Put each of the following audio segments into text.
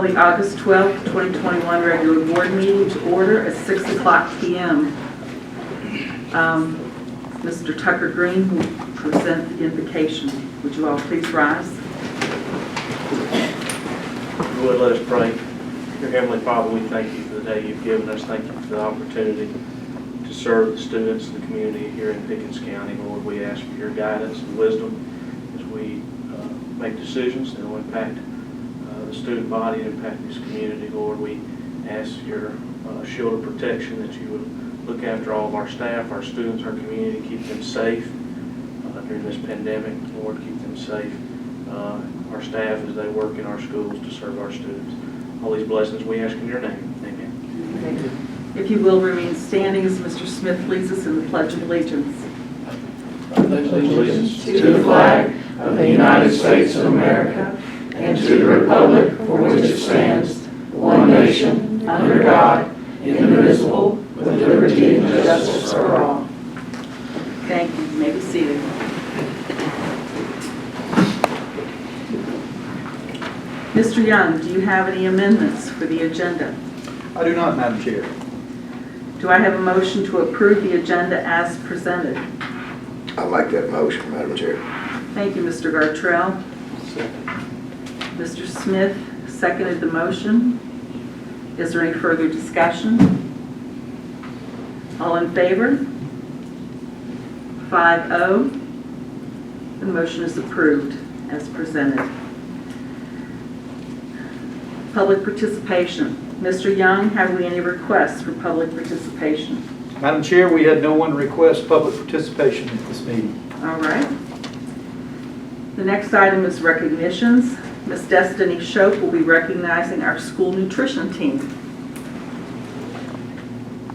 the August 12th, 2021 regular board meeting to order at 6:00 p.m. Mr. Tucker Green will present the invocation. Would you all please rise? Lord, let us pray. Dear Heavenly Father, we thank you for the day you've given us. Thank you for the opportunity to serve the students and the community here in Pickens County. Lord, we ask for your guidance and wisdom as we make decisions that will impact the student body and impact this community. Lord, we ask your shield of protection, that you would look after all of our staff, our students, our community, keep them safe during this pandemic. Lord, keep them safe. Our staff as they work in our schools to serve our students. All these blessings we ask in your name. Amen. Thank you. If you will remain standing as Mr. Smith leads us in the Pledge of Allegiance. I pledge allegiance to the flag of the United States of America and to the republic for which it stands, one nation, under God, indivisible, with liberty and justice for all. Thank you. You may be seated. Mr. Young, do you have any amendments for the agenda? I do not, Madam Chair. Do I have a motion to approve the agenda as presented? I'll make that motion, Madam Chair. Thank you, Mr. Gartrell. Mr. Smith seconded the motion. Is there any further discussion? All in favor? 5-0. The motion is approved as presented. Public participation. Mr. Young, have we any requests for public participation? Madam Chair, we had no one request public participation at this meeting. All right. The next item is recognitions. Ms. Destini Shope will be recognizing our school nutrition team.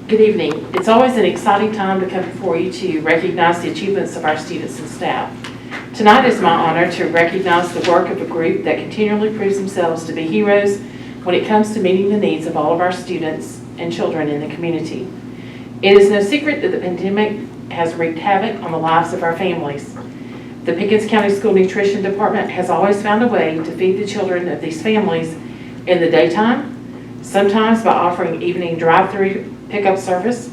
Good evening. It's always an exciting time to come before you to recognize the achievements of our students and staff. Tonight is my honor to recognize the work of a group that continually proves themselves to be heroes when it comes to meeting the needs of all of our students and children in the community. It is no secret that the pandemic has wreaked havoc on the lives of our families. The Pickens County School Nutrition Department has always found a way to feed the children of these families in the daytime, sometimes by offering evening drive-through pickup service.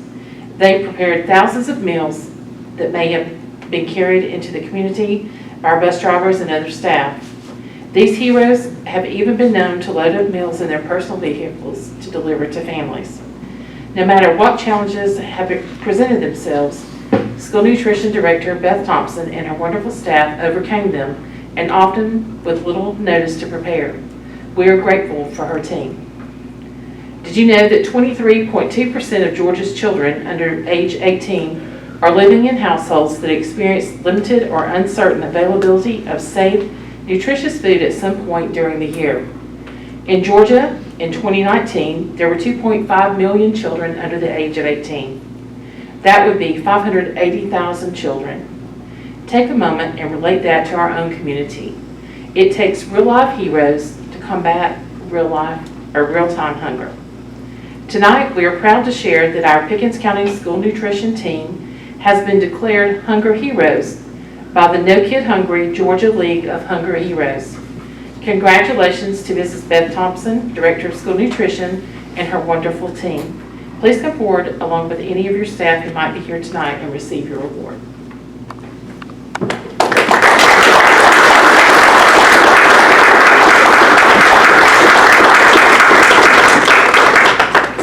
They've prepared thousands of meals that may have been carried into the community by our bus drivers and other staff. These heroes have even been known to load up meals in their personal vehicles to deliver to families. No matter what challenges have presented themselves, School Nutrition Director Beth Thompson and her wonderful staff overcame them, and often with little notice to prepare. We are grateful for her team. Did you know that 23.2% of Georgia's children under age 18 are living in households that experience limited or uncertain availability of safe, nutritious food at some point during the year? In Georgia, in 2019, there were 2.5 million children under the age of 18. That would be 580,000 children. Take a moment and relate that to our own community. It takes real-life heroes to combat real-time hunger. Tonight, we are proud to share that our Pickens County School Nutrition team has been declared Hunger Heroes by the No Kid Hungry Georgia League of Hunger Heroes. Congratulations to Mrs. Beth Thompson, Director of School Nutrition, and her wonderful team. Please come forward along with any of your staff who might be here tonight and receive your award.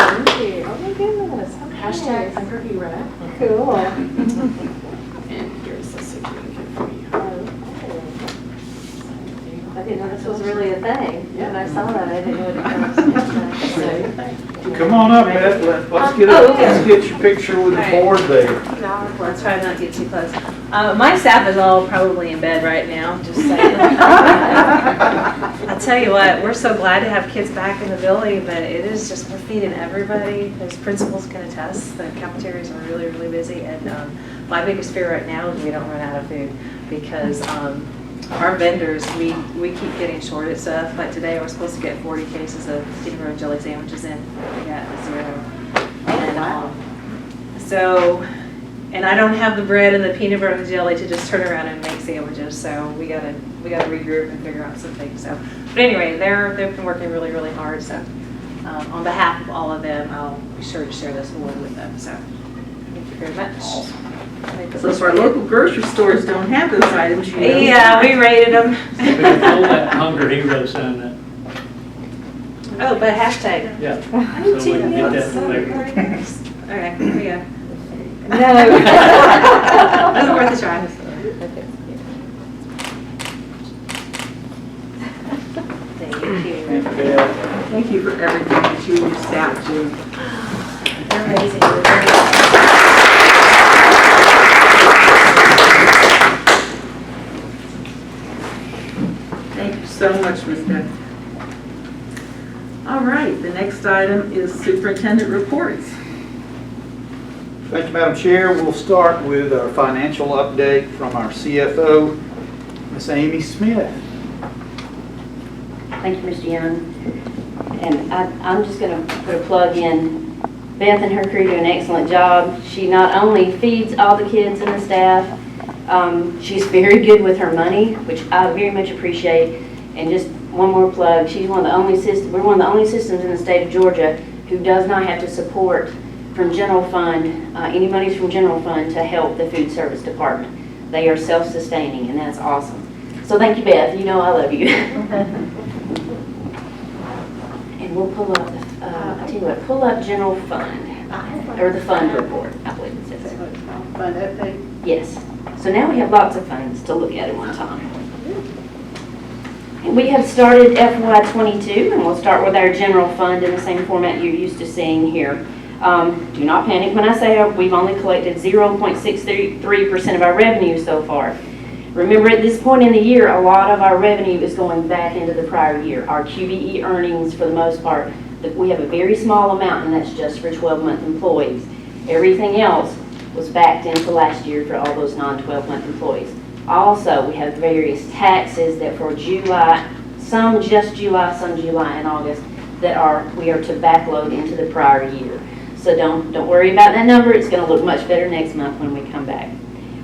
Thank you. Oh my goodness. Okay. Hashtag Hunger Hero. Cool. And here's a certificate for you. I didn't know this was really a thing. Yeah. When I saw that, I didn't know it was. Come on up, Beth. Let's get your picture with the board there. No, let's try not to get too close. My staff is all probably in bed right now, just saying. I'll tell you what, we're so glad to have kids back in the building, but it is just, we're feeding everybody. As principals can attest, the cafeterias are really, really busy. And my biggest fear right now is we don't run out of food, because our vendors, we keep getting shorted stuff. Like today, we're supposed to get 40 cases of peanut butter and jelly sandwiches in. We got 0. And and I don't have the bread and the peanut butter and jelly to just turn around and make sandwiches. So we gotta regroup and figure out some things. So But anyway, they've been working really, really hard, so on behalf of all of them, I'll be sure to share this award with them, so thank you very much. So if our local grocery stores don't have those items, you know. Yeah, we rated them. We can pull that Hunger Hero sign that. Oh, but hashtag. Yeah. So we can get that later. Okay, here we go. No. Wasn't worth a try. Thank you. Thank you for everything that you and your staff do. They're amazing. Thank you so much, Ms. Beck. All right, the next item is Superintendent Reports. Thank you, Madam Chair. We'll start with our financial update from our CFO, Ms. Amy Smith. Thank you, Mr. Young. And I'm just going to put a plug in. Beth and her crew do an excellent job. She not only feeds all the kids and the staff, she's very good with her money, which I very much appreciate. And just one more plug, she's one of the only systems, we're one of the only systems in the state of Georgia who does not have to support from general fund, any monies from general fund to help the food service department. They are self-sustaining, and that's awesome. So thank you, Beth. You know I love you. And we'll pull up, I'll tell you what, pull up general fund, or the fund report, I believe it says. Fund update. Yes. So now we have lots of funds to look at one time. And we have started FY22, and we'll start with our general fund in the same format you're used to seeing here. Do not panic when I say we've only collected 0.63% of our revenue so far. Remember, at this point in the year, a lot of our revenue is going back into the prior year. Our QBE earnings, for the most part, we have a very small amount, and that's just for 12-month employees. Everything else was backed into last year for all those non-12-month employees. Also, we have various taxes that for July, some just July, some July and August, that we are to backload into the prior year. So don't worry about that number. It's going to look much better next month when we come back.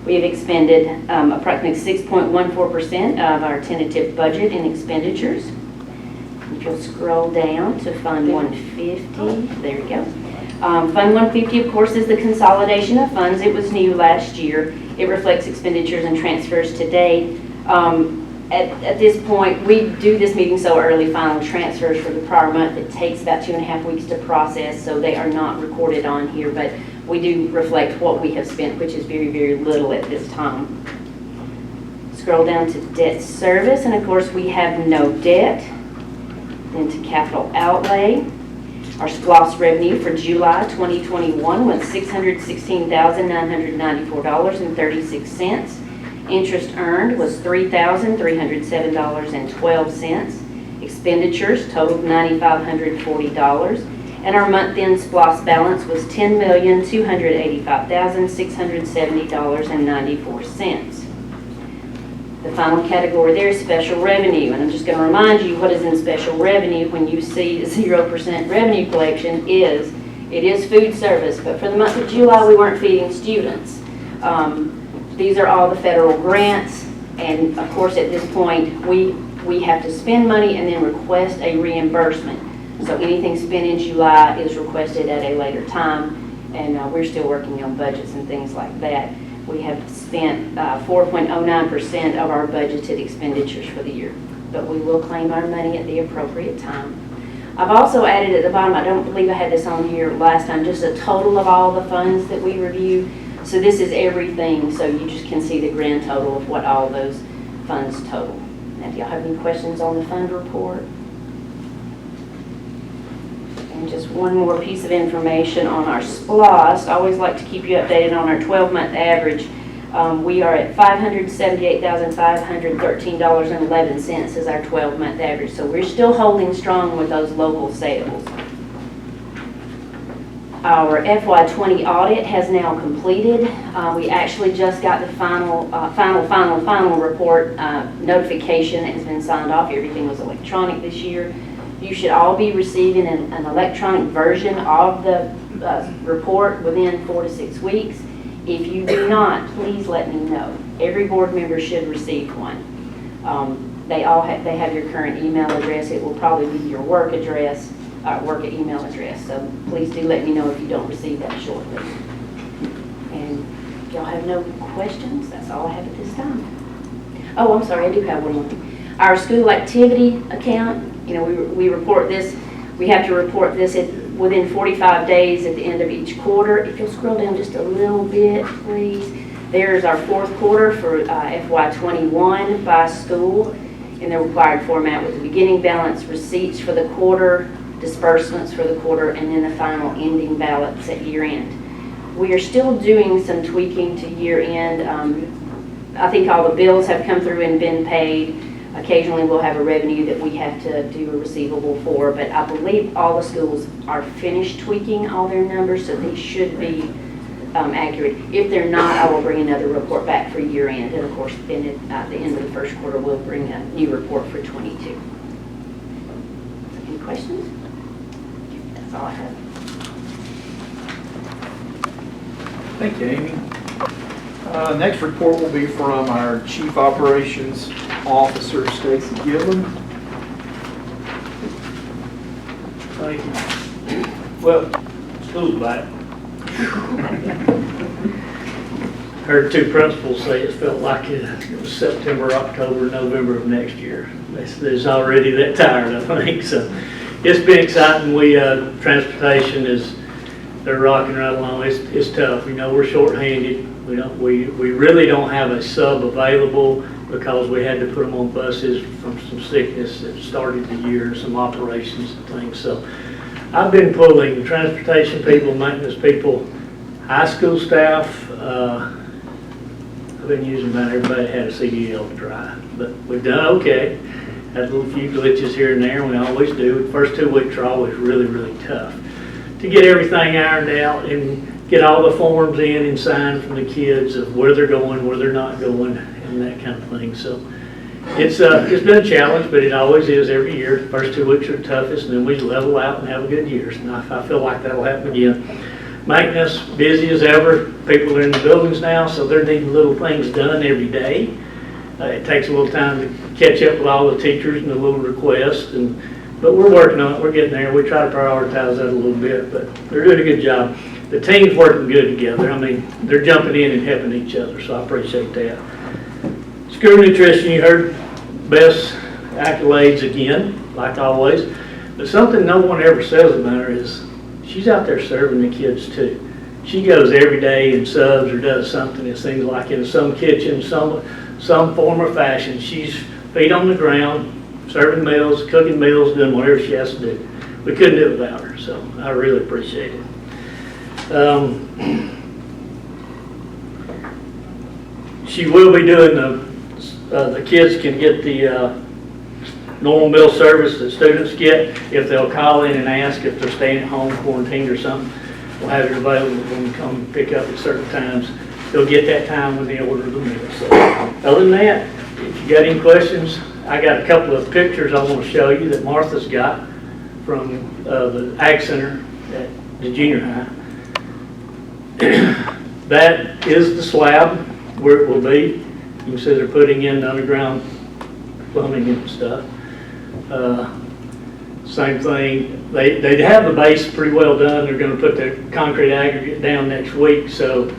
We have expended approximately 6.14% of our tentative budget in expenditures. If you'll scroll down to Fund 150, there we go. Fund 150, of course, is the consolidation of funds. It was new last year. It reflects expenditures and transfers today. At this point, we do this meeting so early, final transfers for the prior month, it takes about 2.5 weeks to process, so they are not recorded on here, but we do reflect what we have spent, which is very, very little at this time. Scroll down to debt service, and of course, we have no debt. Then to capital outlay. Our SPLOST revenue for July 2021 was $616,994.36. Interest earned was $3,307.12. Expenditures totaled $9,540. And our month-end SPLOST balance was $10,285,670.94. The final category there is special revenue. And I'm just going to remind you what is in special revenue when you see 0% revenue collection is. It is food service, but for the month of July, we weren't feeding students. These are all the federal grants, and of course at this point we have to spend money and then request a reimbursement. So anything spent in July is requested at a later time, and we're still working on budgets and things like that. We have spent 4.09% of our budgeted expenditures for the year, but we will claim our money at the appropriate time. I've also added at the bottom, I don't believe I had this on here last time, just a total of all the funds that we review. So this is everything, so you just can see the grand total of what all those funds total. Now, do y'all have any questions on the fund report? And just one more piece of information on our SPLOST. I always like to keep you updated on our 12-month average. We are at $578,513.11 is our 12-month average. So we're still holding strong with those local sales. Our FY20 audit has now completed. We actually just got the final report notification that has been signed off. Everything was electronic this year. You should all be receiving an electronic version of the report within 4 to 6 weeks. If you do not, please let me know. Every board member should receive one. they have your current email address. It will probably be your work address, work email address. So please do let me know if you don't receive that shortly. And if y'all have no questions, that's all I have at this time. Oh, I'm sorry, I do have one more thing. Our school activity account, you know, we report this, we have to report this within 45 days at the end of each quarter. If you'll scroll down just a little bit, please. There's our fourth quarter for FY21 by school in the required format with the beginning balance, receipts for the quarter, disbursements for the quarter, and then the final ending balance at year end. We are still doing some tweaking to year end. I think all the bills have come through and been paid. Occasionally we'll have a revenue that we have to do a receivable for, but I believe all the schools are finished tweaking all their numbers, so they should be accurate. If they're not, I will bring another report back for year end, and of course then at the end of the first quarter we'll bring a new report for 22. Any questions? That's all I have. Thank you, Amy. Next report will be from our Chief Operations Officer, Stacy Gilleland. Thank you. Well, school's back. Heard two principals say it felt like it was September, October, November of next year. There's already that tired, I think. So it's been exciting. Transportation they're rocking right along. It's tough. You know, we're shorthanded. We really don't have a sub available because we had to put them on buses from some sickness that started the year, some operations and things. So I've been pulling transportation people, maintenance people, high school staff. I've been using about everybody that had a CDL to drive, but we've done okay. Had a little few glitches here and there, and we always do. The first 2 weeks are always really, really tough to get everything ironed out and get all the forms in and signed from the kids of where they're going, where they're not going, and that kind of thing. So it's been a challenge, but it always is every year. The first 2 weeks are the toughest, and then we level out and have a good year. And I feel like that'll happen again. Maintenance, busy as ever. People are in the buildings now, so they're needing little things done every day. It takes a little time to catch up with all the teachers and the little requests, but we're working on it. We're getting there. We try to prioritize that a little bit, but they're doing a good job. The team's working good together. I mean, they're jumping in and helping each other, so I appreciate that. School nutrition, you heard best accolades again, like always, but something no one ever says about her is she's out there serving the kids too. She goes every day and subs or does something, it seems like, in some kitchen, some form or fashion. She's feet on the ground, serving meals, cooking meals, doing whatever she has to do. We couldn't do it without her, so I really appreciate it. She will be doing the kids can get the normal meal service that students get if they'll call in and ask if they're staying at home quarantined or something. We'll have it available when we come pick up at certain times. They'll get that time when they order the meal. So other than that, if you got any questions, I got a couple of pictures I want to show you that Martha's got from the Ag Center at the junior high. That is the slab where it will be. You can see they're putting in the underground plumbing and stuff. Same thing, they have the base pretty well done. They're going to put the concrete aggregate down next week, so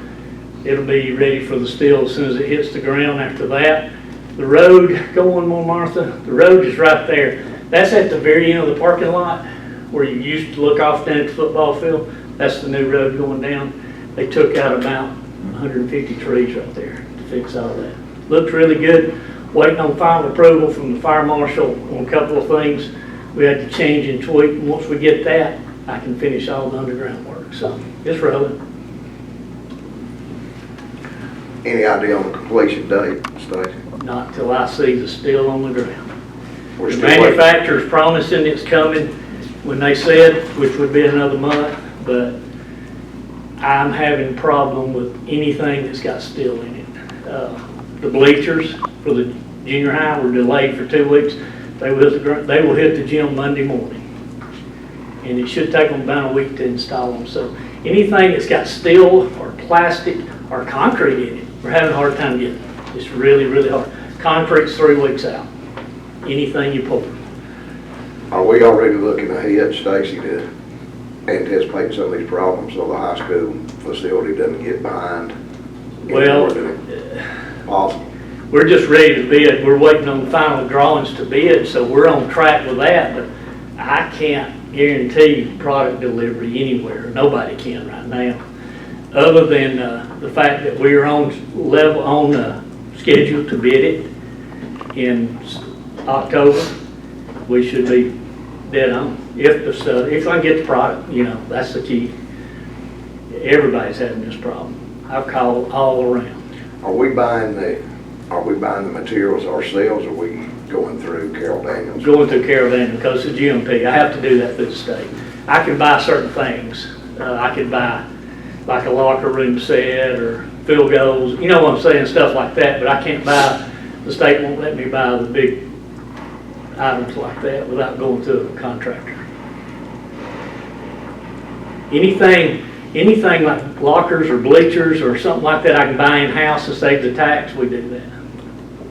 it'll be ready for the steel as soon as it hits the ground. After that, the road, go one more, Martha, the road is right there. That's at the very end of the parking lot where you used to look off down at the football field. That's the new road going down. They took out about 150 trees right there to fix all that. Looks really good. Waiting on final approval from the fire marshal on a couple of things we had to change and tweak. And once we get that, I can finish all the underground work. So it's rolling. Any idea on the completion date, Stacy? Not till I see the steel on the ground. We're The still waiting. manufacturer's promising it's coming when they said, which would be another month, but I'm having a problem with anything that's got steel in it. The bleachers for the junior high were delayed for 2 weeks. They will hit the gym Monday morning. And it should take them about a week to install them. So anything that's got steel or plastic or concrete in it, we're having a hard time getting it. It's really, really hard. Concrete's 3 weeks out. anything you pull. Are we already looking ahead, Stacy, to anticipate some of these problems so the high school facility doesn't get behind? any Well, more than it's possible? we're just ready to bid. We're waiting on the final drawings to bid, so we're on track with that, but I can't guarantee product delivery anywhere. Nobody can right now. Other than the fact that we're on schedule to bid it in October, we should be dead on. If I can get the product, that's the key. Everybody's having this problem. I've called all around. Are we buying the materials ourselves, or are we going through Carol Daniels? Going through Caravan because of GMP. I have to do that through the state. I can buy certain things. I could buy like a locker room set or field goals, you know what I'm saying, stuff like that, but I can't buy, the state won't let me buy the big items like that without going through a contractor. Anything like lockers or bleachers or something like that I can buy in-house to save the tax, we do that.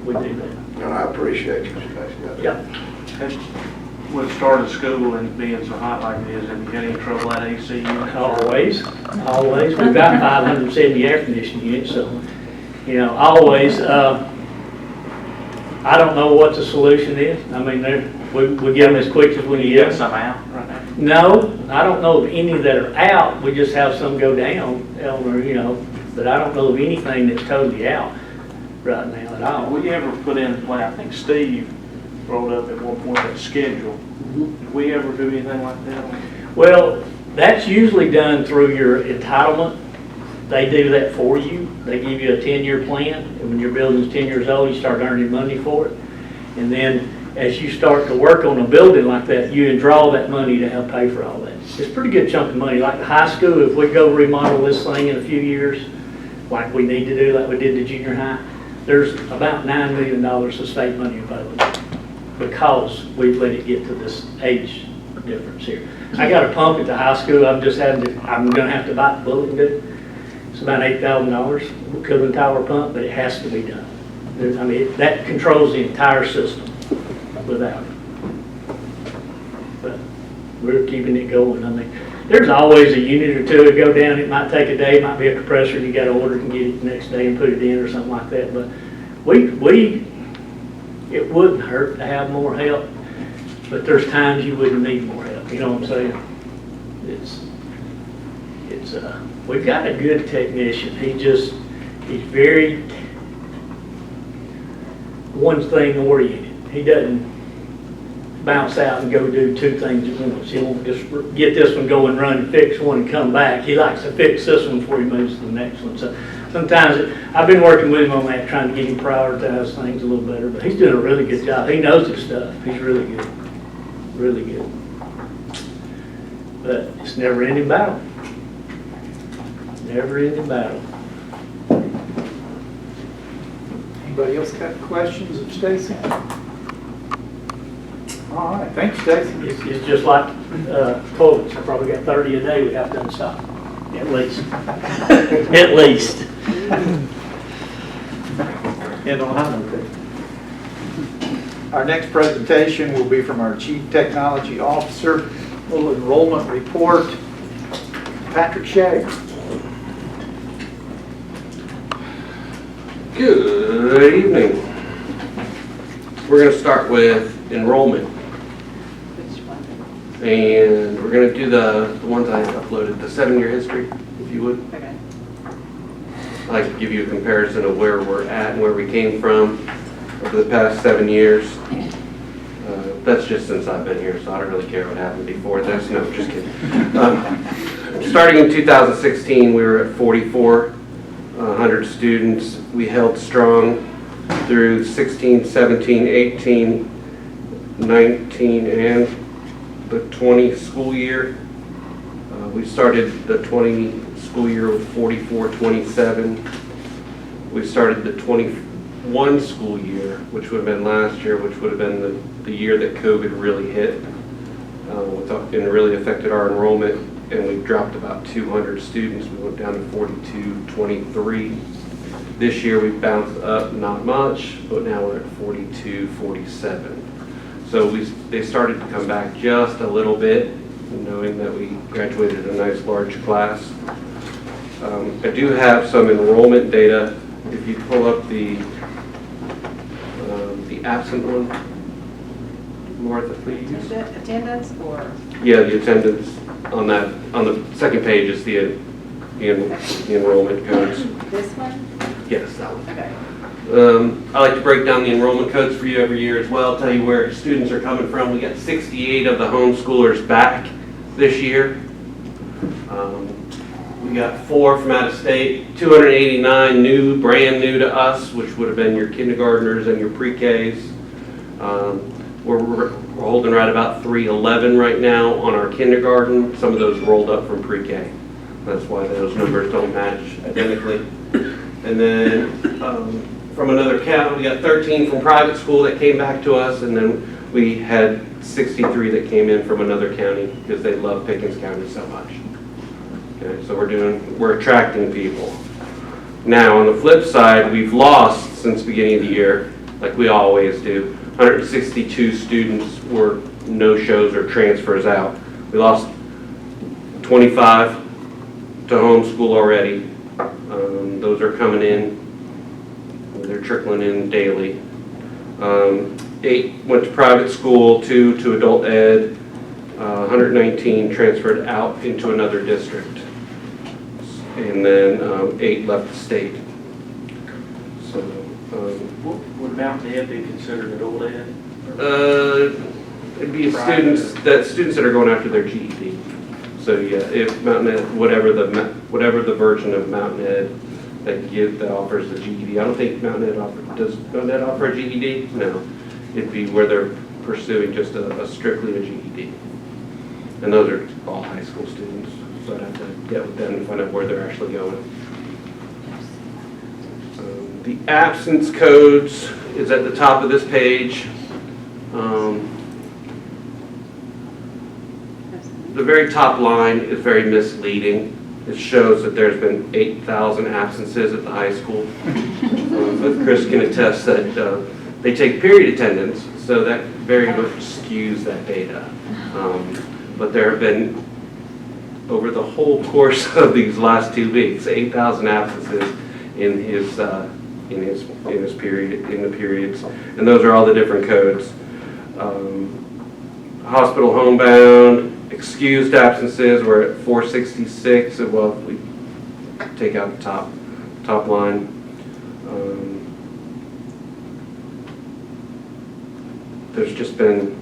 We do that. And I appreciate you, Stacy. Yep. With the start of school and being so hot like it is, have you had any trouble at AC? Always. We've got 570 air conditioning units, so, always. I don't know what the solution is. I mean, we get them as quick as we can You get got them. some out right now? No, I don't know of any that are out. We just have some go down, but I don't know of anything that's totally out right now at all. Will you ever put in play? I think Steve brought up at one point that schedule. Did we ever do anything like that? Well, that's usually done through your entitlement. They do that for you. They give you a 10-year plan, and when your building's 10 years old, you start earning money for it. And then as you start to work on a building like that, you draw that money to help pay for all that. It's a pretty good chunk of money. Like the high school, if we go remodel this thing in a few years, like we need to do, like we did the junior high, there's about $9 million of state money available because we've let it get to this age difference here. I got a pump at the high school. I'm gonna have to buy the bulletin book. It's about $8,000, cooling tower pump, but it has to be done. That controls the entire system without it. But we're keeping it going. There's always a unit or two that go down. It might take a day, it might be a compressor, you got to order it and get it the next day and put it in or something like that. But it wouldn't hurt to have more help, but there's times you wouldn't need more help. You know what I'm saying? We've got a good technician. He's very one thing oriented. He doesn't bounce out and go do two things at once. He won't just get this one, go and run and fix one and come back. He likes to fix this one before he moves to the next one. So sometimes I've been working with him on that, trying to get him prioritize things a little better, but he's doing a really good job. He knows his stuff. He's really good. Really good. But it's never ending battle. Never ending battle. Anybody else got questions of Stacy? All right, thanks, Stacy. It's just like toilets. I probably got 30 a day we have to install, at least. At least. And on high note. Our next presentation will be from our Chief Technology Officer, little enrollment report, Patrick Shea. Good evening. We're going to start with enrollment. And we're going to do the ones I uploaded, the 7-year history, if you would. Okay. I'd like to give you a comparison of where we're at and where we came from over the past 7 years. That's just since I've been here, so I don't really care what happened before this. No, just kidding. Starting in 2016, we were at 4,400 students. We held strong through 16, 17, 18, 19, and the 20 school year. We started the 20 school year with 4427. We started the 21 school year, which would have been last year, which would have been the year that COVID really hit and really affected our enrollment, and we dropped about 200 students. We went down to 4223. This year we bounced up not much, but now we're at 4247. So they started to come back just a little bit, knowing that we graduated a nice large class. I do have some enrollment data. If you pull up the absent one, Martha, please. Attendance or? Yeah, the attendance on the second page is the enrollment codes. This one? Yes, that one. Okay. I like to break down the enrollment codes for you every year as well, tell you where students are coming from. We got 68 of the homeschoolers back this year. We got 4 from out of state, 289 brand new to us, which would have been your kindergartners and your pre-Ks. We're holding right about 311 right now on our kindergarten. Some of those rolled up from pre-K. That's why those numbers don't match identically. And then from another count, we got 13 from private school that came back to us, and then we had 63 that came in from another county because they love Pickens County so much. Okay, so we're attracting people. Now, on the flip side, we've lost since the beginning of the year, like we always do. 162 students were no-shows or transfers out. We lost 25 to homeschool already. Those are coming in. They're trickling in daily. 8 went to private school, 2 to adult ed, 119 transferred out into another district, and then 8 left the state. So, Would Mountain Ed be considered adult ed? it'd be students that are going after their GED. So yeah, if Mountain Ed, whatever the version of Mountain Ed that offers the GED. I don't think Mountain Ed does Mountain Ed offer a GED? No. It'd be where they're pursuing just strictly a GED. And those are all high school students. So I'd have to get with them and find out where they're actually going. The absence codes is at the top of this page. The very top line is very misleading. It shows that there's been 8,000 absences at the high school. But Chris can attest that they take period attendance, so that very much skews that data. But there have been, over the whole course of these last 2 weeks, 8,000 absences in the periods, and those are all the different codes. Hospital homebound, excused absences, we're at 466. Well, if we take out the top line. There's just been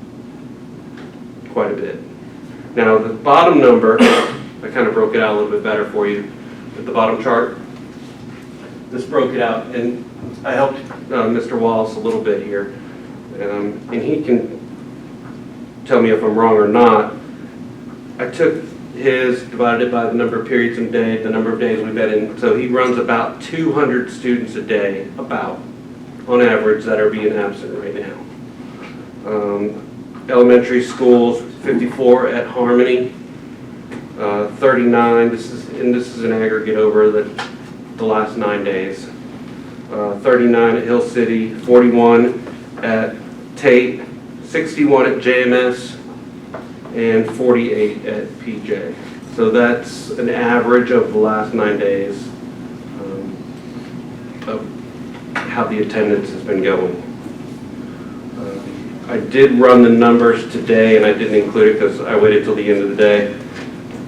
quite a bit. Now the bottom number, I kind of broke it out a little bit better for you at the bottom chart. This broke it out, and I helped Mr. Wallace a little bit here, and he can tell me if I'm wrong or not. I took his, divided it by the number of periods in a day, the number of days we've been in, so he runs about 200 students a day, about, on average, that are being absent right now. Elementary schools, 54 at Harmony, 39, this is an aggregate over the last 9 days. 39 at Hill City, 41 at Tate, 61 at JMS, and 48 at PJ. So that's an average of the last 9 days of how the attendance has been going. I did run the numbers today, and I didn't include it because I waited till the end of the day,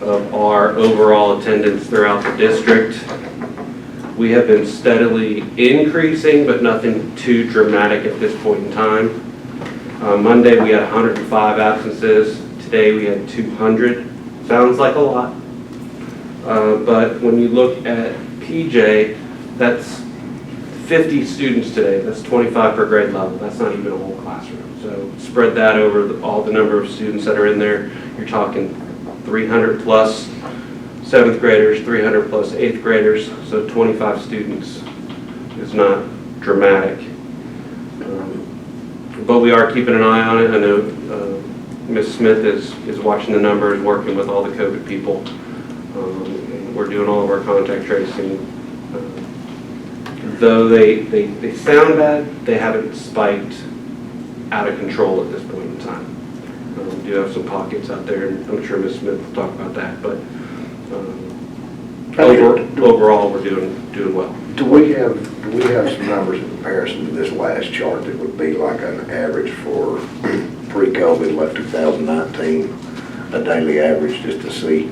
of our overall attendance throughout the district. We have been steadily increasing, but nothing too dramatic at this point in time. Monday we had 105 absences. Today we had 200. Sounds like a lot. But when you look at PJ, that's 50 students today. That's 25 per grade level. That's not even a whole classroom. So spread that over all the number of students that are in there. You're talking 300 plus 7th graders, 300 plus 8th graders, so 25 students is not dramatic. But we are keeping an eye on it. I know Ms. Smith is watching the numbers, working with all the COVID people. We're doing all of our contact tracing. Though they sound bad, they haven't spiked out of control at this point in We do have some pockets out there, and I'm sure Ms. Smith will talk about that, but overall, we're doing well. Do we have some numbers in comparison to this last chart that would be like an average for pre-COVID, like 2019, a daily average, just to see,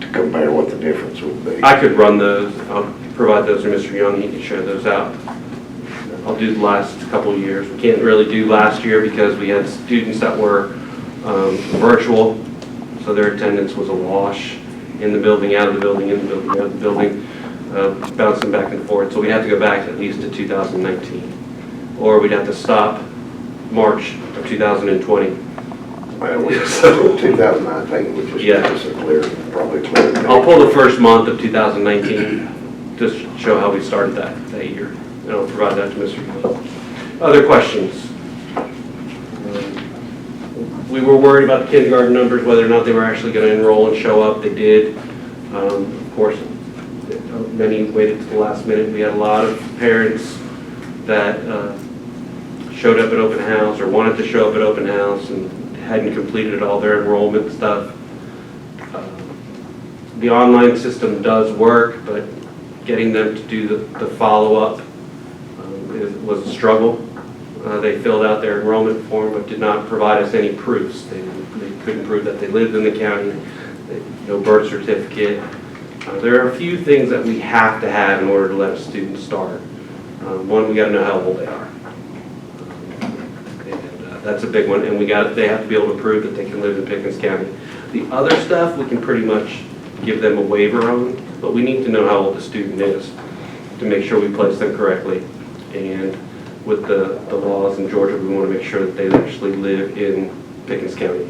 to compare what the difference would be? I could run those, I'll provide those to Mr. Young, he can share those out. I'll do the last couple of years. We can't really do last year because we had students that were virtual, so their attendance was a wash, in the building, out of the building, in the building, out of the building, bouncing back and forth. So we'd have to go back at least to 2019. Or we'd have to stop March of 2020. Well, so 2019 would just give us a clear, probably clear. I'll pull the first month of 2019, just to show how we started that year. And I'll provide that to Mr. Gilleland. Other questions? We were worried about the kindergarten numbers, whether or not they were actually going to enroll and show up. They did. Of course, many waited to the last minute. We had a lot of parents that showed up at open house or wanted to show up at open house and hadn't completed all their enrollment stuff. The online system does work, but getting them to do the follow-up was a struggle. They filled out their enrollment form but did not provide us any proofs. They couldn't prove that they lived in the county, no birth certificate. There are a few things that we have to have in order to let a student start. One, we got to know how old they are. And that's a big one, and they have to be able to prove that they can live in Pickens County. The other stuff we can pretty much give them a waiver on, but we need to know how old the student is to make sure we place them correctly. And with the laws in Georgia, we want to make sure that they actually live in Pickens County.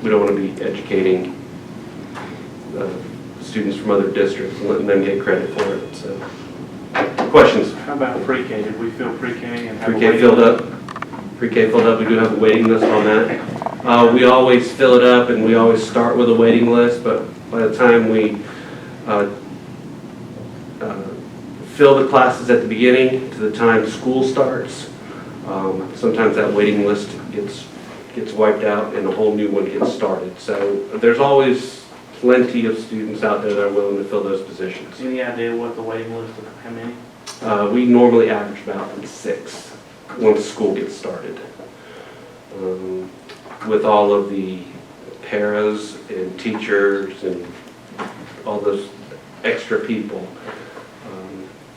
We don't want to be educating students from other districts and letting them get credit for it. So, questions? How about pre-K? Did we fill pre-K and have Pre-K filled up. Pre-K filled up. We do have a waiting list on that. We always fill it up and we always start with a waiting list, but by the time we fill the classes at the beginning to the time school starts, sometimes that waiting list gets wiped out and a whole new one gets started. So there's always plenty of students out there that are willing to fill those positions. Any idea what the waiting list is? How many? We normally average about 6 once school gets started. With all of the paras and teachers and all those extra people,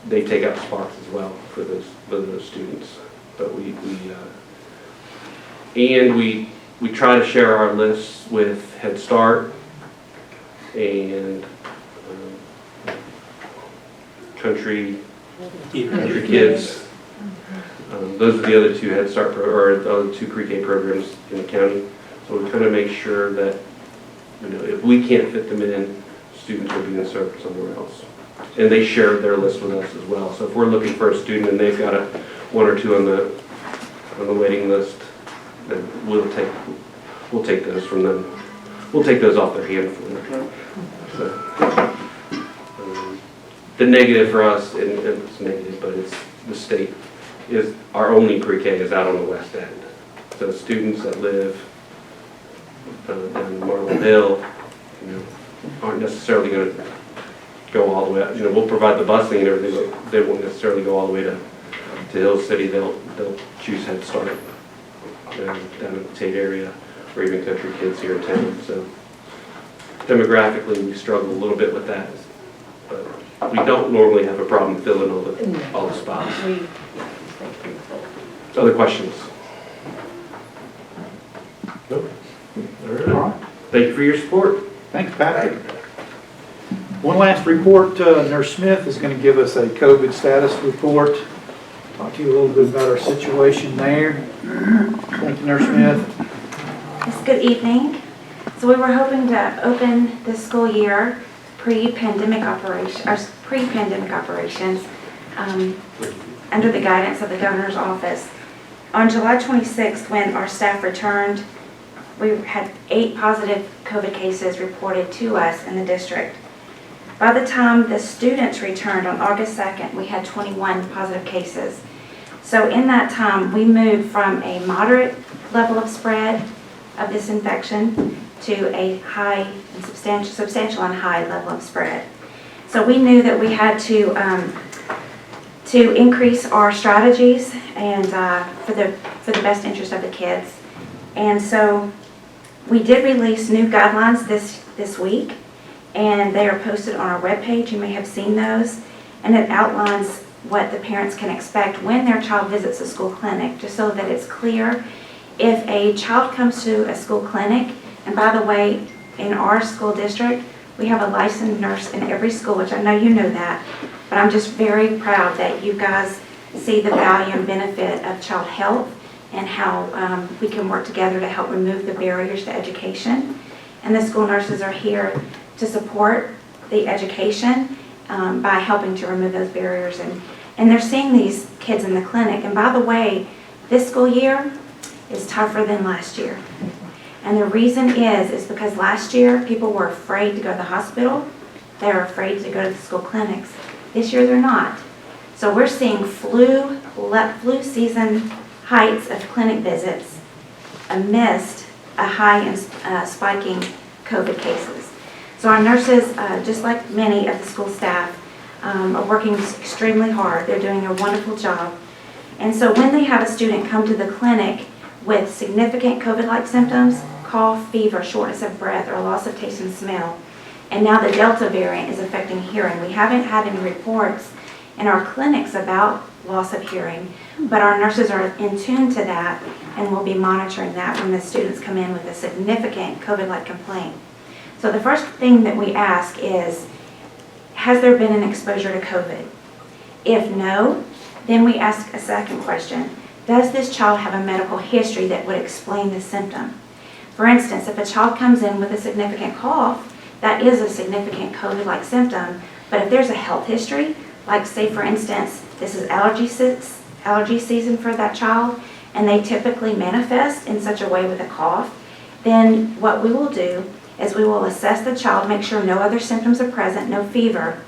they take up spots as well for those students. But we try to share our lists with Head Start and Country Kids. Those are the other 2 Head Start or the other 2 pre-K programs in the county. So we kind of make sure that if we can't fit them in, students will be in served somewhere else. And they share their list with us as well. So if we're looking for a student and they've got 1 or 2 on the waiting list, then we'll take those from them. We'll take those off their hand for them. So, the negative for us, and it's negative, but it's the state, is our only pre-K is out on the west end. So students that live down in Marble Hill, aren't necessarily going to go all the way up. We'll provide the busing and everything, but they won't necessarily go all the way to Hill City. They'll choose Head Start down in the Tate area, or even Country Kids here in town. So demographically, we struggle a little bit with that, but we don't normally have a problem filling all the spots. Other questions? Nope. All right. Thank you for your support. Thanks, Patrick. One last report, Nurse Smith is going to give us a COVID status report. Talk to you a little bit about our situation there. Thank you, Nurse Smith. Yes, good evening. So we were hoping to open this school year pre-pandemic operations under the guidance of the governor's office. On July 26th, when our staff returned, we had 8 positive COVID cases reported to us in the district. By the time the students returned on August 2nd, we had 21 positive cases. So in that time, we moved from a moderate level of spread of this infection to a high and substantial and high level of spread. So we knew that we had to increase our strategies and for the best interest of the kids. And so we did release new guidelines this week, and they are posted on our webpage. You may have seen those, and it outlines what the parents can expect when their child visits a school clinic, just so that it's clear. If a child comes to a school clinic, and by the way, in our school district, we have a licensed nurse in every school, which I know you know that, but I'm just very proud that you guys see the value and benefit of child health and how we can work together to help remove the barriers to education. And the school nurses are here to support the education by helping to remove those barriers. And they're seeing these kids in the clinic. And by the way, this school year is tougher than last year. And the reason is because last year people were afraid to go to the hospital. They were afraid to go to the school clinics. This year they're not. So we're seeing flu season heights of clinic visits amidst a high and spiking COVID cases. So our nurses, just like many of the school staff, are working extremely hard. They're doing a wonderful job. And so when they have a student come to the clinic with significant COVID-like symptoms, cough, fever, shortness of breath, or loss of taste and smell, and now the Delta variant is affecting hearing. We haven't had any reports in our clinics about loss of hearing, but our nurses are in tune to that and will be monitoring that when the students come in with a significant COVID-like complaint. So the first thing that we ask is, has there been an exposure to COVID? If no, then we ask a second question. Does this child have a medical history that would explain the symptom? For instance, if a child comes in with a significant cough, that is a significant COVID-like symptom, but if there's a health history, like say for instance, this is allergy season for that child, and they typically manifest in such a way with a cough, then what we will do is we will assess the child, make sure no other symptoms are present, no fever.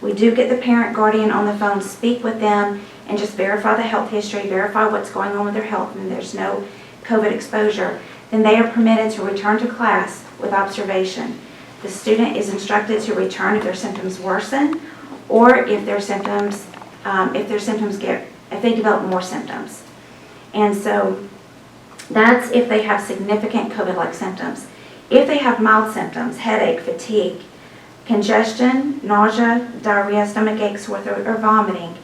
We do get the parent guardian on the phone, speak with them, and just verify the health history, verify what's going on with their health, and there's no COVID exposure. Then they are permitted to return to class with observation. The student is instructed to return if their symptoms worsen, or if their symptoms if they develop more symptoms. And so that's if they have significant COVID-like symptoms. If they have mild symptoms, headache, fatigue, congestion, nausea, diarrhea, stomach ache, sore throat, or vomiting,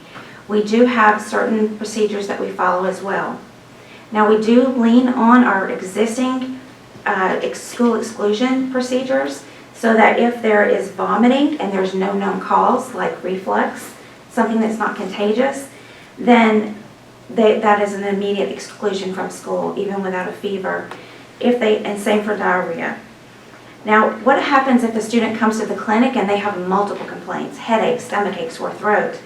we do have certain procedures that we follow as well. Now we do lean on our existing school exclusion procedures, so that if there is vomiting and there's no known cause, like reflux, something that's not contagious, then that is an immediate exclusion from school, even without a fever. And same for diarrhea. Now, what happens if a student comes to the clinic and they have multiple complaints, headache, stomach ache, sore throat?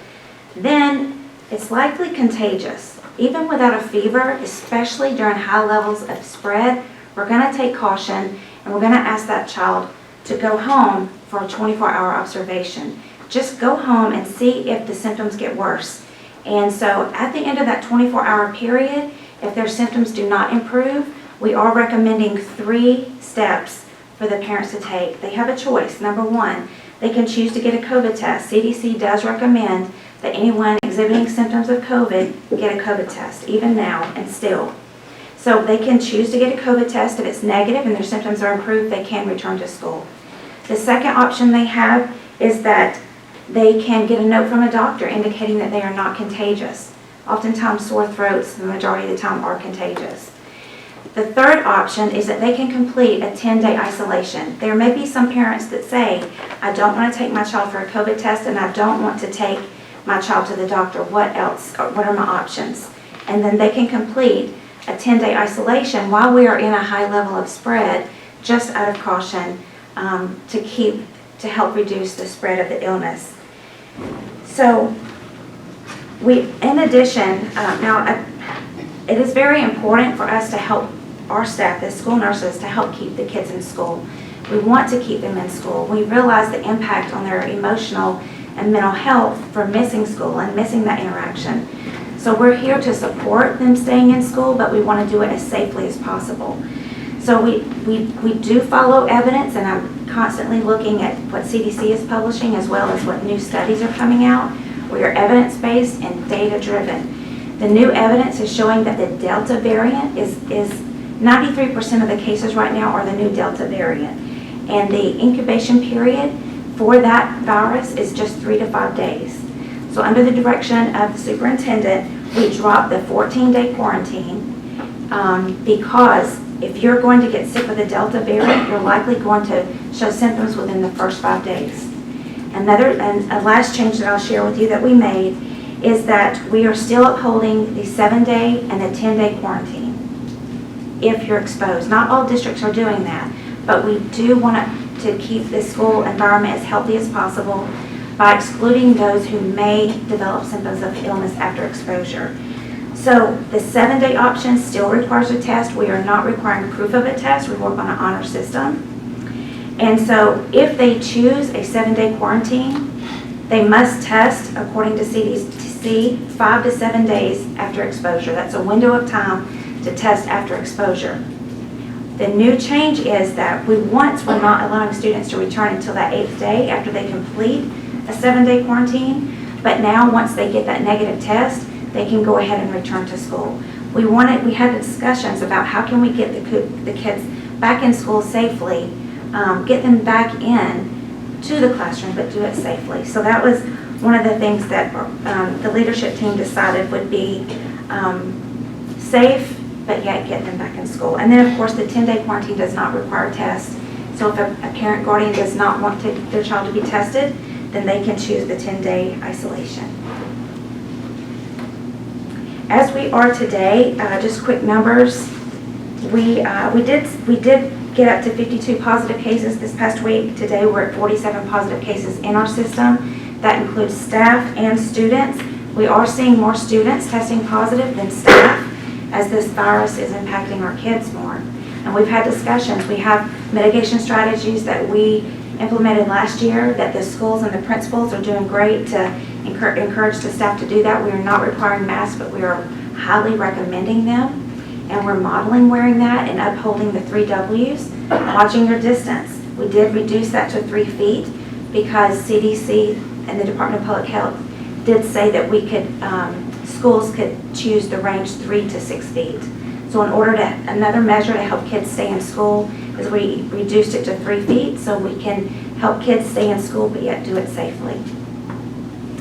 Then it's likely contagious. Even without a fever, especially during high levels of spread, we're going to take caution and we're going to ask that child to go home for a 24-hour observation. Just go home and see if the symptoms get worse. And so at the end of that 24-hour period, if their symptoms do not improve, we are recommending 3 steps for the parents to take. They have a choice. Number 1, they can choose to get a COVID test. CDC does recommend that anyone exhibiting symptoms of COVID get a COVID test, even now and still. So they can choose to get a COVID test. If it's negative and their symptoms are improved, they can return to school. The second option they have is that they can get a note from a doctor indicating that they are not contagious. Oftentimes sore throats, the majority of the time, are contagious. The third option is that they can complete a 10-day isolation. There may be some parents that say, I don't want to take my child for a COVID test and I don't want to take my child to the doctor. What else? What are my options? And then they can complete a 10-day isolation while we are in a high level of spread, just out of caution, to help reduce the spread of the illness. So in addition, it is very important for us to help our staff, the school nurses, to help keep the kids in school. We want to keep them in school. We realize the impact on their emotional and mental health for missing school and missing that interaction. So we're here to support them staying in school, but we want to do it as safely as possible. So So we do follow evidence, and I'm constantly looking at what CDC is publishing as well as what new studies are coming out. We are evidence-based and data-driven. The new evidence is showing that the Delta variant is 93% of the cases right now are the new Delta variant. And the incubation period for that virus is just 3 to 5 days. So under the direction of the superintendent, we dropped the 14-day quarantine because if you're going to get sick with the Delta variant, you're likely going to show symptoms within the first 5 days. And a last change that I'll share with you that we made is that we are still upholding the 7-day and the 10-day quarantine if you're exposed. Not all districts are doing that, but we do want to keep the school environment as healthy as possible by excluding those who may develop symptoms of illness after exposure. So the 7-day option still requires a test. We are not requiring proof of a test. We work on an honor system. And so if they choose a 7-day quarantine, they must test, according to CDC, 5 to 7 days after exposure. That's a window of time to test after exposure. The new change is that we're not allowing students to return until that 8th day after they complete a 7-day quarantine. But now, once they get that negative test, they can go ahead and return to school. We had discussions about how can we get the kids back in school safely, get them back in to the classroom, but do it safely. So that was one of the things that the leadership team decided would be safe, but yet get them back in school. And then, of course, the 10-day quarantine does not require tests. So if a parent guardian does not want their child to be tested, then they can choose the 10-day isolation. As we are today, just quick numbers. We did get up to 52 positive cases this past week. Today we're at 47 positive cases in our system. That includes staff and students. We are seeing more students testing positive than staff as this virus is impacting our kids more. And we've had discussions. We have mitigation strategies that we implemented last year that the schools and the principals are doing great to encourage the staff to do that. We are not requiring masks, but we are highly recommending them. And we're modeling wearing that and upholding the 3 W's, watching your distance. We did reduce that to 3 feet because CDC and the Department of Public Health did say that we could, schools could choose the range 3 to 6 feet. So another measure to help kids stay in school is we reduced it to 3 feet so we can help kids stay in school but yet do it safely.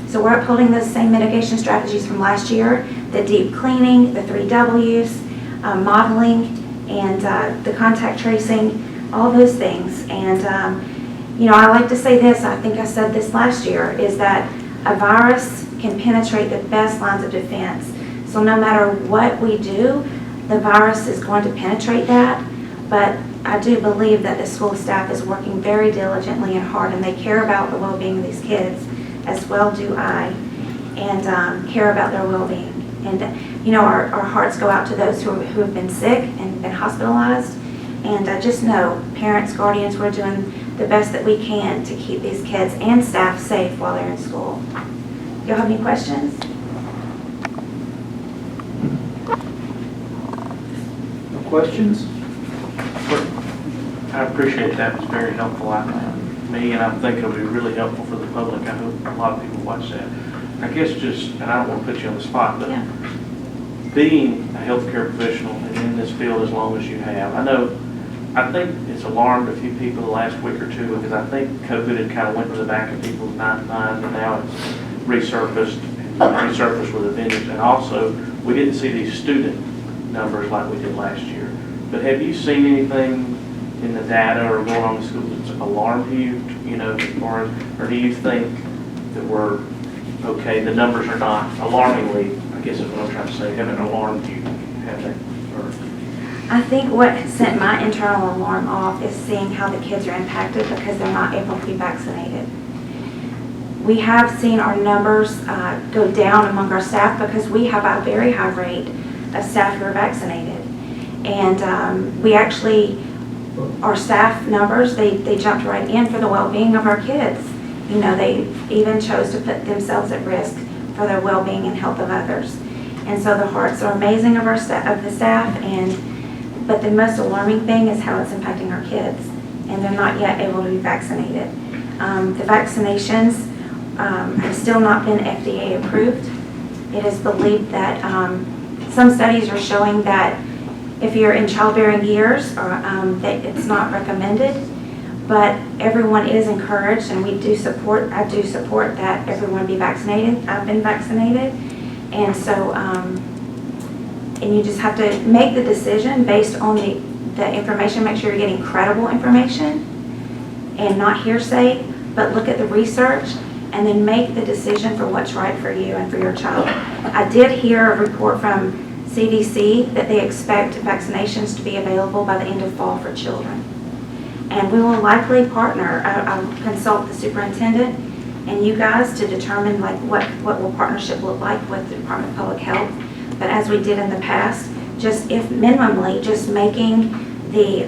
So we're upholding those same mitigation strategies from last year, the deep cleaning, the 3 W's, modeling, and the contact tracing, all those things. And, I like to say this, I think I said this last year, is that a virus can penetrate the best lines of defense. So no matter what we do, the virus is going to penetrate that. But I do believe that the school staff is working very diligently and hard, and they care about the well-being of these kids, as well do I, and care about their well-being. And our hearts go out to those who have been sick and been hospitalized. And just know, parents, guardians, we're doing the best that we can to keep these kids and staff safe while they're in school. Y'all have any questions? No questions? I appreciate that. It's very helpful. Me, and I think it'll be really helpful for the public. I hope a lot of people watch that. I guess and I don't want to put you on the spot, but being a healthcare professional and in this field as long as you have, I think it's alarmed a few people the last week or two because I think COVID had kind of went to the back of people's minds, and now it's resurfaced with a vengeance. And also, we didn't see these student numbers like we did last year. But have you seen anything in the data or going on in the schools that's alarmed you, or do you think that we're okay? The numbers are not alarmingly, I guess is what I'm trying to say, haven't alarmed you, have they? I think what sent my internal alarm off is seeing how the kids are impacted because they're not able to be vaccinated. We have seen our numbers go down among our staff because we have a very high rate of staff who are vaccinated. And we actually, our staff numbers, they jumped right in for the well-being of our kids. They even chose to put themselves at risk for the well-being and health of others. And so the hearts are amazing of the staff, and But the most alarming thing is how it's impacting our kids, and they're not yet able to be vaccinated. The vaccinations have still not been FDA approved. It is believed that some studies are showing that if you're in childbearing years, that it's not recommended, but everyone is encouraged, and I do support that everyone be vaccinated. I've been vaccinated, and so, and you just have to make the decision based on the information. Make sure you're getting credible information and not hearsay, but look at the research and then make the decision for what's right for you and for your child. I did hear a report from CDC that they expect vaccinations to be available by the end of fall for children. And we will likely partner. I'll consult the superintendent and you guys to determine like what will partnership look like with the Department of Public Health. But as we did in the past, just if minimally, just making the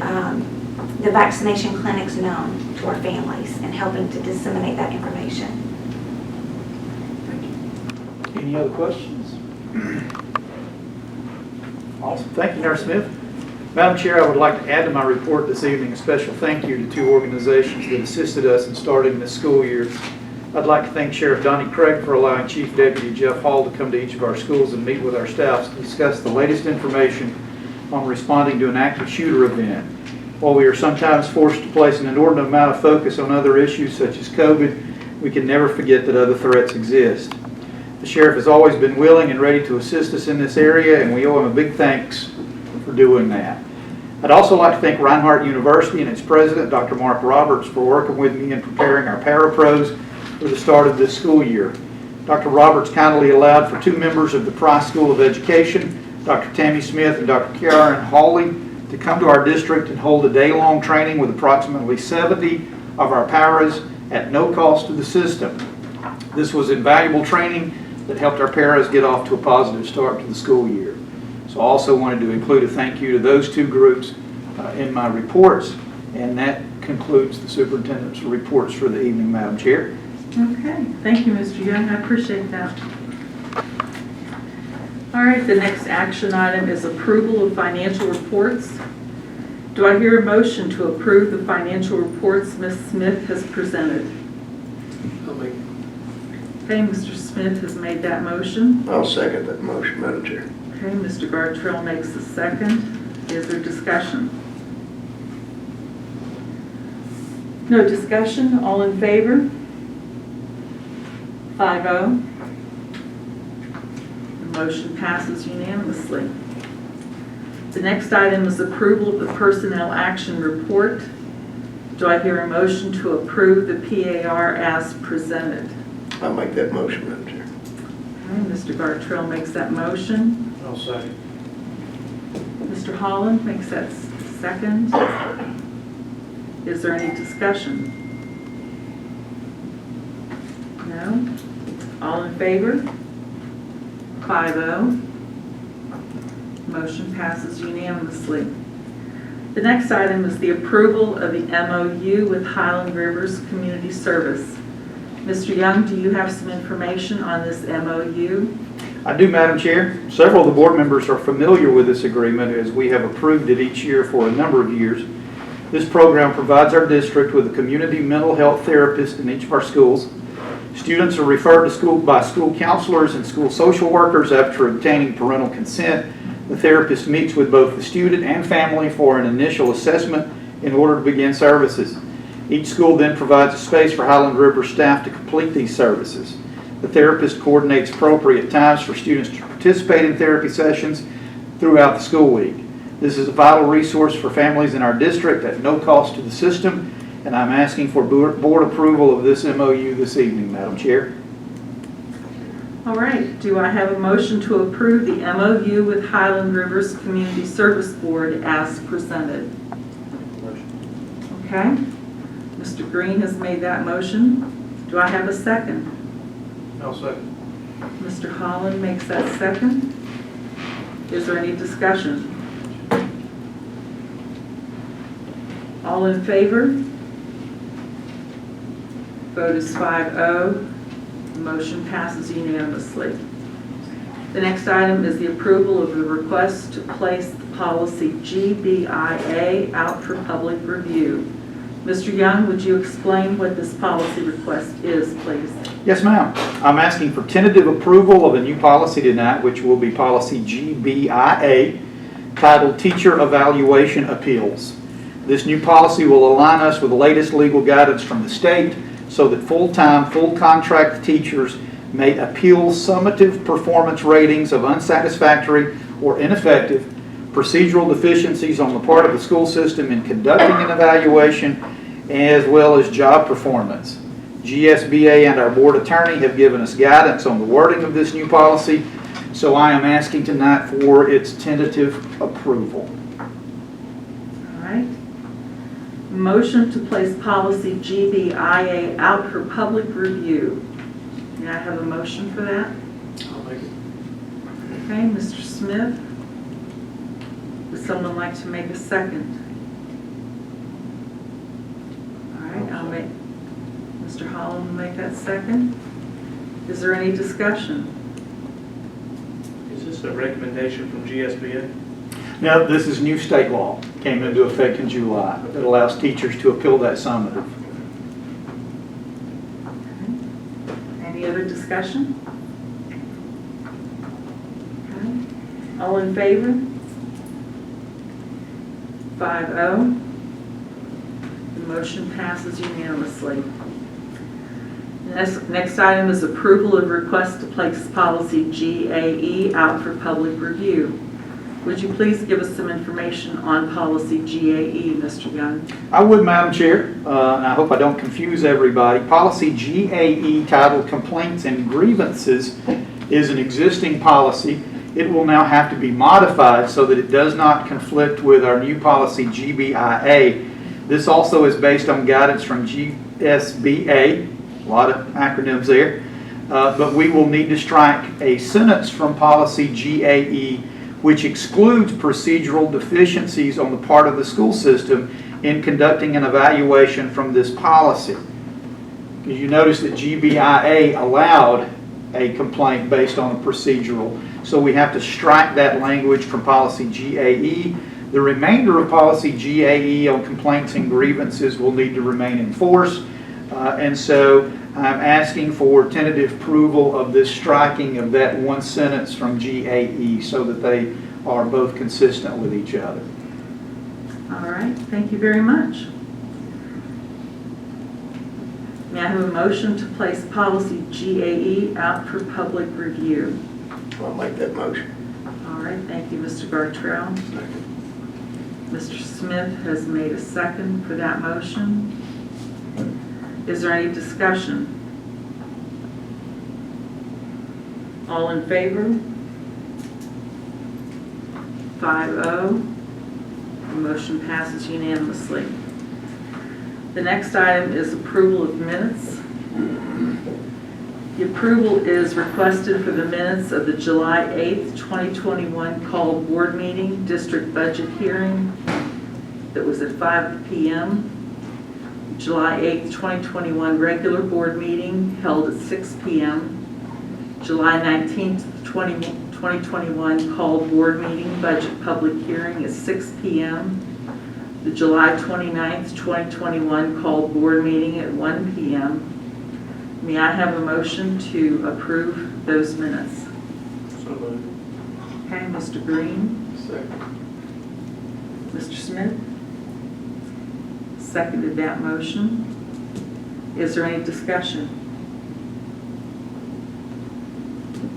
vaccination clinics known to our families and helping to disseminate that information. Any other questions? Awesome. Thank you, Nurse Smith. Madam Chair, I would like to add to my report this evening a special thank you to two organizations that assisted us in starting this school year. I'd like to thank Sheriff Donnie Craig for allowing Chief Deputy Jeff Hall to come to each of our schools and meet with our staffs to discuss the latest information on responding to an active shooter event. While we are sometimes forced to place an inordinate amount of focus on other issues such as COVID, we can never forget that other threats exist. The sheriff has always been willing and ready to assist us in this area, and we owe him a big thanks for doing that. I'd also like to thank Reinhardt University and its president, Dr. Mark Roberts, for working with me in preparing our parapros for the start of this school year. Dr. Roberts kindly allowed for two members of the Price School of Education, Dr. Tammy Smith and Dr. Karen Hawley, to come to our district and hold a day-long training with approximately 70 of our paras at no cost to the system. This was invaluable training that helped our paras get off to a positive start to the school year. So I also wanted to include a thank you to those two groups in my reports, and that concludes the superintendent's reports for the evening, Madam Chair. Okay, thank you, Mr. Young. I appreciate that. All right, the next action item is approval of financial reports. Do I hear a motion to approve the financial reports Ms. Smith has presented? I'll make Okay, Mr. Smith has made that motion. I'll second that motion, Madam Chair. Okay, Mr. Gartrell makes the second. Is there discussion? No discussion? All in favor? 5-0. The motion passes unanimously. The next item is approval of the personnel action report. Do I hear a motion to approve the PAR as presented? I'll make that motion, Madam Chair. Okay, Mr. Gartrell makes that motion. I'll second. Mr. Holland makes that second. Is there any discussion? No? All in favor? 5-0. Motion passes unanimously. The next item is the approval of the MOU with Highland Rivers Community Service. Mr. Young, do you have some information on this MOU? I do, Madam Chair. Several of the board members are familiar with this agreement as we have approved it each year for a number of years. This program provides our district with a community mental health therapist in each of our schools. Students are referred to school by school counselors and school social workers after obtaining parental consent. The therapist meets with both the student and family for an initial assessment in order to begin services. Each school then provides a space for Highland River staff to complete these services. The therapist coordinates appropriate times for students to participate in therapy sessions throughout the school week. This is a vital resource for families in our district at no cost to the system, and I'm asking for board approval of this MOU this evening, Madam Chair. All right, do I have a motion to approve the MOU with Highland Rivers Community Service Board as presented? Motion. Okay. Mr. Green has made that motion. Do I have a second? I'll second. Mr. Holland makes that second. Is there any discussion? All in favor? Vote is 5-0. The motion passes unanimously. The next item is the approval of the request to place the policy GBIA out for public review. Mr. Young, would you explain what this policy request is, please? Yes, ma'am. I'm asking for tentative approval of a new policy tonight, which will be policy GBIA, titled Teacher Evaluation Appeals. This new policy will align us with the latest legal guidance from the state so that full-time, full-contract teachers may appeal summative performance ratings of unsatisfactory or ineffective procedural deficiencies on the part of the school system in conducting an evaluation, as well as job performance. GSBA and our board attorney have given us guidance on the wording of this new policy, so I am asking tonight for its tentative approval. All right. Motion to place policy GBIA out for public review. May I have a motion for that? I'll make it. Okay, Mr. Smith. Would someone like to make a second? All right, I'll make, Mr. Holland will make that second. Is there any discussion? Is this a recommendation from GSBA? Now, this is new state law, came into effect in July, that allows teachers to appeal that summative. Any other discussion? Okay. All in favor? 5-0. The motion passes unanimously. Next item is approval of request to place policy GAE out for public review. Would you please give us some information on policy GAE, Mr. Young? I would, Madam Chair, and I hope I don't confuse everybody. Policy GAE, titled Complaints and Grievances, is an existing policy. It will now have to be modified so that it does not conflict with our new policy GBIA. This also is based on guidance from GSBA, a lot of acronyms there, but we will need to strike a sentence from policy GAE which excludes procedural deficiencies on the part of the school system in conducting an evaluation from this policy. Because you notice that GBIA allowed a complaint based on a procedural, so we have to strike that language from policy GAE. The remainder of policy GAE on complaints and grievances will need to remain in force, and so I'm asking for tentative approval of this striking of that one sentence from GAE so that they are both consistent with each other. All right, thank you very much. May I have a motion to place policy GAE out for public review? I'll make that motion. All right, thank you, Mr. Gartrell. Mr. Smith has made a second for that motion. Is there any discussion? All in favor? 5-0. The motion passes unanimously. The next item is approval of minutes. The approval is requested for the minutes of the July 8th, 2021 called board meeting, district budget hearing that was at 5 p.m. July 8th, 2021 regular board meeting held at 6 p.m. July 19th, 2021 called board meeting, budget public hearing at 6 p.m. The July 29th, 2021 called board meeting at 1 p.m. May I have a motion to approve those minutes? So moved. Okay, Mr. Green. Second. Mr. Smith seconded that motion. Is there any discussion?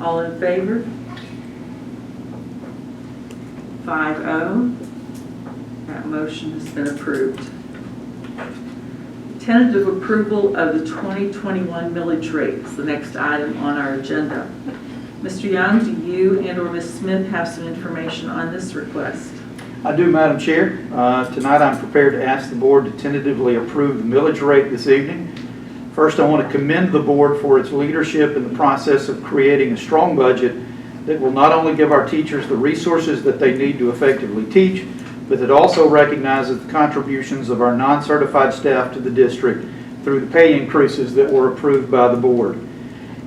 All in favor? 5-0. That motion has been approved. Tentative approval of the 2021 millage rate is the next item on our agenda. Mr. Young, do you and/or Ms. Smith have some information on this request? I do, Madam Chair. Tonight I'm prepared to ask the board to tentatively approve the millage rate this evening. First, I want to commend the board for its leadership in the process of creating a strong budget that will not only give our teachers the resources that they need to effectively teach, but that also recognizes the contributions of our non-certified staff to the district through the pay increases that were approved by the board.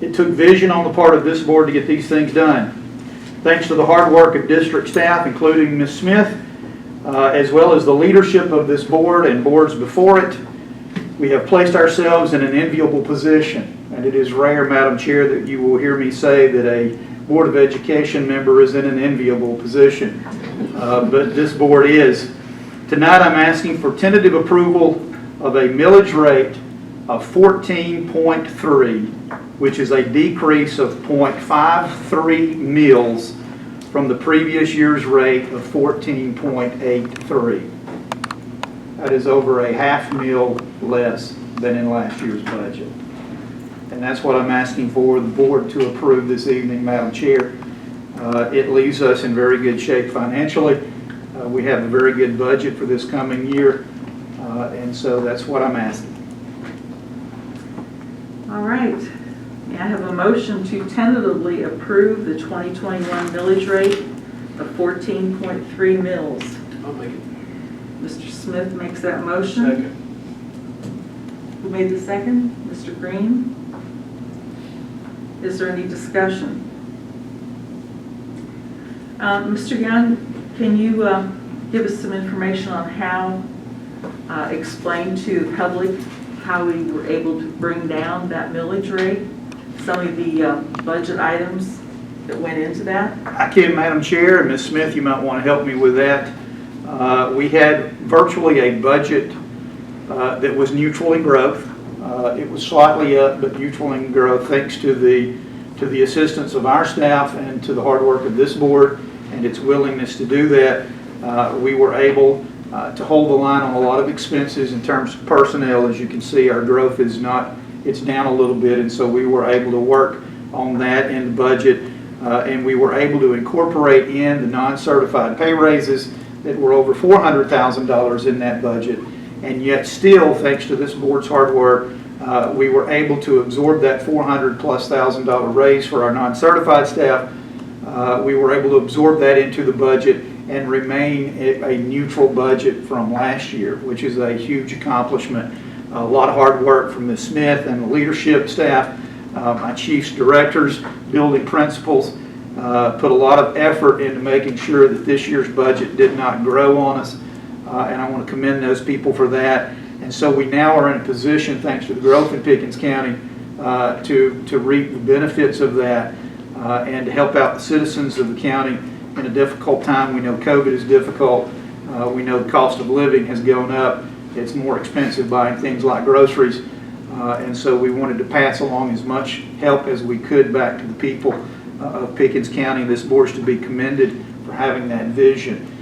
It took vision on the part of this board to get these things done. Thanks to the hard work of district staff, including Ms. Smith, as well as the leadership of this board and boards before it, we have placed ourselves in an enviable position. And it is rare, Madam Chair, that you will hear me say that a Board of Education member is in an enviable position. But this board is. Tonight I'm asking for tentative approval of a millage rate of 14.3, which is a decrease of 0.53 mills from the previous year's rate of 14.83. That is over a half mil less than in last year's budget. And that's what I'm asking for the board to approve this evening, Madam Chair. It leaves us in very good shape financially. We have a very good budget for this coming year, and so that's what I'm asking. All right. May I have a motion to tentatively approve the 2021 millage rate of 14.3 mills? I'll make it. Mr. Smith makes that motion. Second. Who made the second? Mr. Green? Is there any discussion? Mr. Young, can you give us some information on how, explain to the public how we were able to bring down that millage rate? Some of the budget items that went into that? I can, Madam Chair, and Ms. Smith, you might want to help me with that. We had virtually a budget that was neutral in growth. It was slightly up, but neutral in growth, thanks to the assistance of our staff and to the hard work of this board and its willingness to do that. We were able to hold the line on a lot of expenses in terms of personnel. As you can see, our growth is not, it's down a little bit, and so we were able to work on that in the budget, and we were able to incorporate in the non-certified pay raises that were over $400,000 in that budget. And yet still, thanks to this board's hard work, we were able to absorb that $400,000+ raise for our non-certified staff. We were able to absorb that into the budget and remain a neutral budget from last year, which is a huge accomplishment. A lot of hard work from Ms. Smith and the leadership staff, my chief's directors, building principals, put a lot of effort into making sure that this year's budget did not grow on us. And I want to commend those people for that. And so we now are in a position, thanks to the growth in Pickens County, to reap the benefits of that and to help out the citizens of the county in a difficult time. We know COVID is difficult. We know the cost of living has gone up. It's more expensive buying things like groceries. And so we wanted to pass along as much help as we could back to the people of Pickens County. This board is to be commended for having that vision.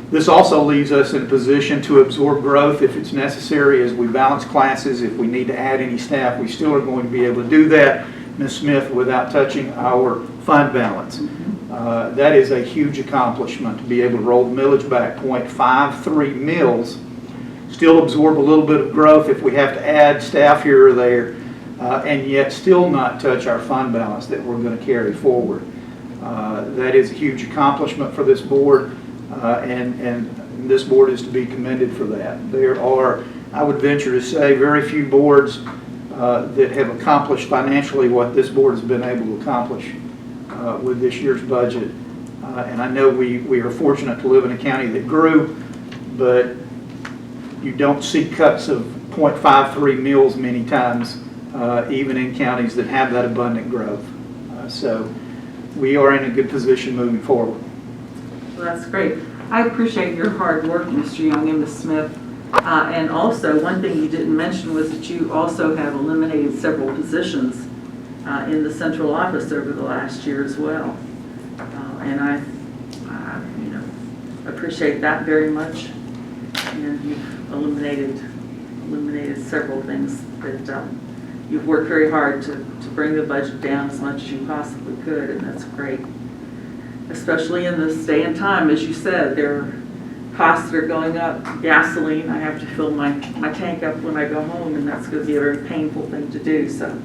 This also leaves us in a position to absorb growth if it's necessary as we balance classes. If we need to add any staff, we still are going to be able to do that, Ms. Smith, without touching our fund balance. That is a huge accomplishment to be able to roll the millage back 0.53 mills, still absorb a little bit of growth if we have to add staff here or there, and yet still not touch our fund balance that we're going to carry forward. That is a huge accomplishment for this board. And this board is to be commended for that. There are, I would venture to say, very few boards that have accomplished financially what this board has been able to accomplish with this year's budget. And I know we are fortunate to live in a county that grew, but you don't see cuts of 0.53 mills many times, even in counties that have that abundant growth. So we are in a good position moving forward. Well, that's great. I appreciate your hard work, Mr. Young and Ms. Smith. And also, one thing you didn't mention was that you also have eliminated several positions in the central office over the last year as well. And I appreciate that very much. And you've eliminated several things that you've worked very hard to bring the budget down as much as you possibly could, and that's great. Especially in this day and time, as you said, there are costs that are going up. Gasoline, I have to fill my tank up when I go home, and that's going to be a very painful thing to do. So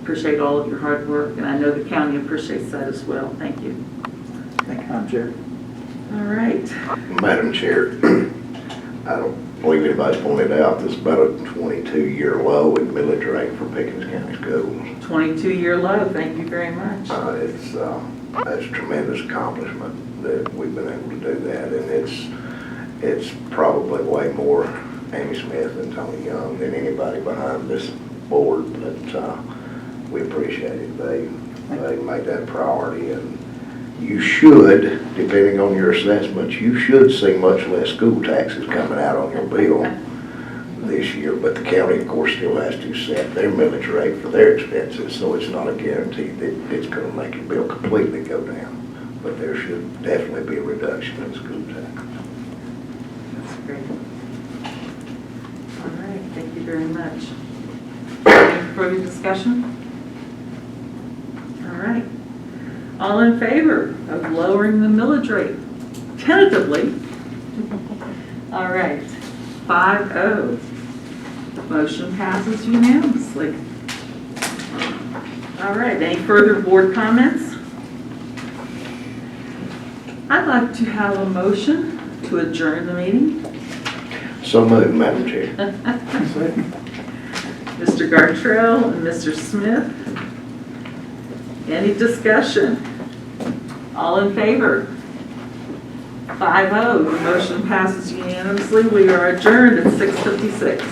appreciate all of your hard work, and I know the county appreciates that as well. Thank you. Thank you, Madam Chair. All right. Madam Chair, I don't believe anybody's pointed out this is about a 22-year low in millage rate for Pickens County schools. 22-year low. Thank you very much. It's that's a tremendous accomplishment that we've been able to do that, and it's probably way more Amy Smith and Tony Young than anybody behind this board, but we appreciate it. They made that a priority, and you should, depending on your assessments, you should see much less school taxes coming out on your bill this year, but the county, of course, still has to set their millage rate for their expenses, so it's not a guarantee that it's going to make your bill completely go down, but there should definitely be a reduction in school taxes. That's great. All right, thank you very much. Any further discussion? All right. All in favor of lowering the millage rate tentatively? All right, 5-0. Motion passes unanimously. All right, any further board comments? I'd like to have a motion to adjourn the meeting. So moved, Madam Chair. Mr. Gartrell and Mr. Smith. Any discussion? All in favor? 5-0, the motion passes unanimously. We are adjourned at 6:56.